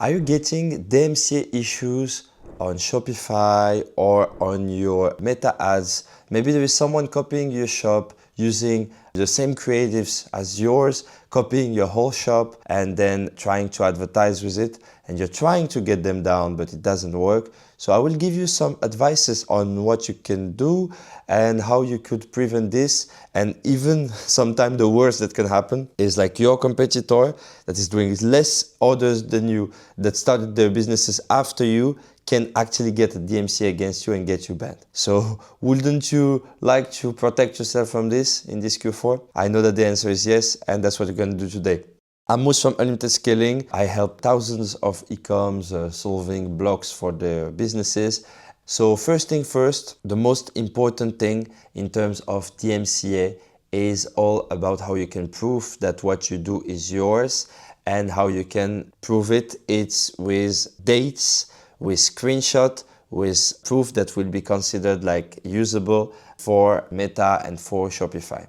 Are you getting DMCA issues on Shopify or on your Meta ads? Maybe there is someone copying your shop using the same creatives as yours, copying your whole shop and then trying to advertise with it, and you're trying to get them down, but it doesn't work. So I will give you some advices on what you can do and how you could prevent this. And even sometimes the worst that can happen is like your competitor that is doing less orders than you, that started their businesses after you, can actually get a DMCA against you and get you banned. So wouldn't you like to protect yourself from this in this Q4? I know that the answer is yes, and that's what we're going to do today. I'm Moose from Unlimited Scaling. I help thousands of eComs solving blocks for their businesses. So first thing first, the most important thing in terms of DMCA is all about how you can prove that what you do is yours and how you can prove it. It's with dates, with screenshot, with proof that will be considered like usable for Meta and for Shopify.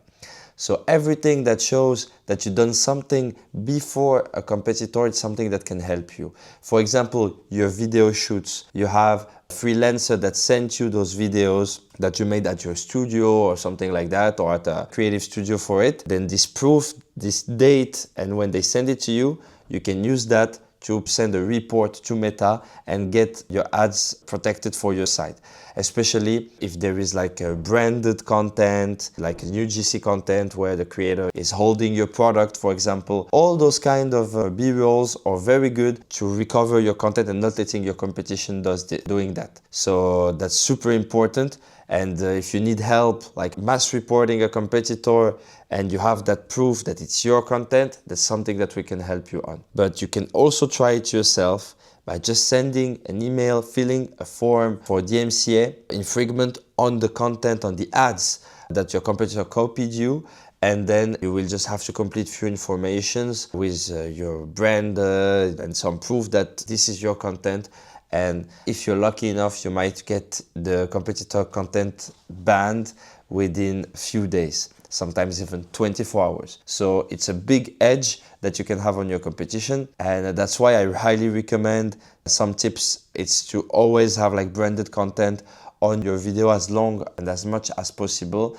So everything that shows that you've done something before a competitor is something that can help you. For example, your video shoots. You have a freelancer that sent you those videos that you made at your studio or something like that, or at a creative studio for it. Then this proof, this date, and when they send it to you, you can use that to send a report to Meta and get your ads protected for your site. Especially if there is like a branded content, like a new GC content where the creator is holding your product, for example. All those kind of B-rolls are very good to recover your content and not letting your competition doing that. So that's super important. And if you need help, like mass reporting a competitor, and you have that proof that it's your content, that's something that we can help you on. But you can also try it yourself by just sending an email, filling a form for DMCA infringement on the content, on the ads that your competitor copied you. And then you will just have to complete few informations with your brand and some proof that this is your content. And if you're lucky enough, you might get the competitor content banned within a few days, sometimes even 24 hours. So it's a big edge that you can have on your competition. And that's why I highly recommend some tips. It's to always have like branded content on your video as long and as much as possible.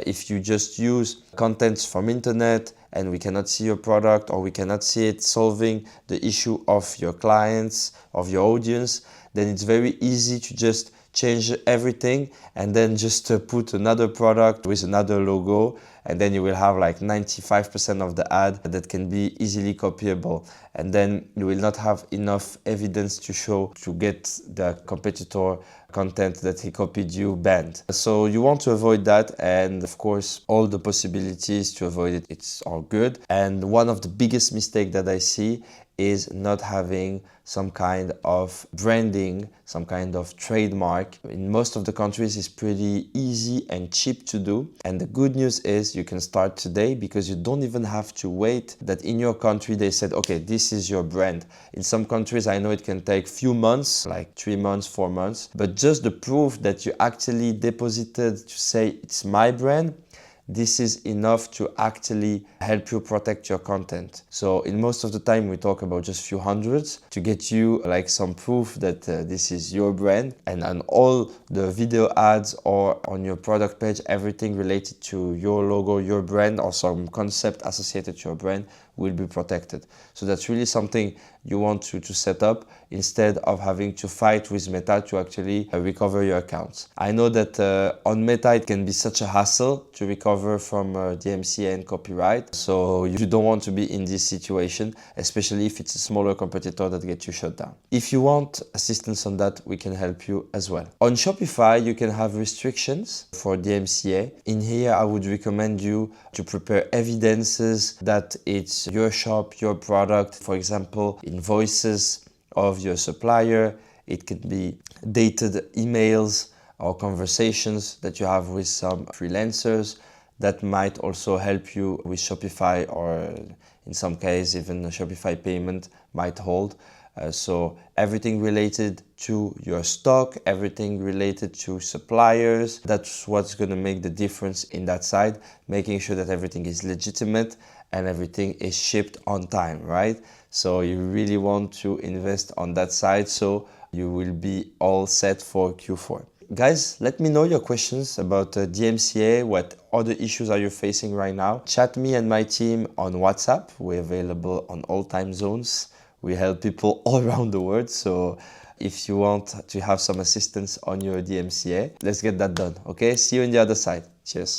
If you just use contents from internet and we cannot see your product, or we cannot see it solving the issue of your clients, of your audience, then it's very easy to just change everything and then just put another product with another logo, and then you will have like 95% of the ad that can be easily copyable, and then you will not have enough evidence to show to get the competitor content that he copied you banned. So you want to avoid that, and of course all the possibilities to avoid it, it's all good. And one of the biggest mistakes that I see is not having some kind of branding, some kind of trademark. In most of the countries it's pretty easy and cheap to do. And the good news is you can start today, because you don't even have to wait that in your country they said, okay, this is your brand. In some countries I know it can take few months, like 3 months, 4 months, but just the proof that you actually deposited to say it's my brand, this is enough to actually help you protect your content. So in most of the time we talk about just few hundreds to get you like some proof that this is your brand, and on all the video ads or on your product page, everything related to your logo, your brand, or some concept associated to your brand will be protected. So that's really something you want to set up instead of having to fight with Meta to actually recover your accounts. I know that on Meta it can be such a hassle to recover from DMCA and copyright. So you don't want to be in this situation, especially if it's a smaller competitor that gets you shut down. If you want assistance on that, we can help you as well. On Shopify, you can have restrictions for DMCA. In here, I would recommend you to prepare evidences that it's your shop, your product. For example, invoices of your supplier. It could be dated emails or conversations that you have with some freelancers. That might also help you with Shopify, or in some case even a Shopify payment might hold. So everything related to your stock, everything related to suppliers, that's what's going to make the difference in that side, making sure that everything is legitimate and everything is shipped on time, right? So you really want to invest on that side so you will be all set for Q4. Guys, let me know your questions about DMCA. What other issues are you facing right now? Chat me and my team on WhatsApp. We're available on all time zones. We help people all around the world. So if you want to have some assistance on your DMCA, let's get that done. Okay, see you on the other side. Cheers.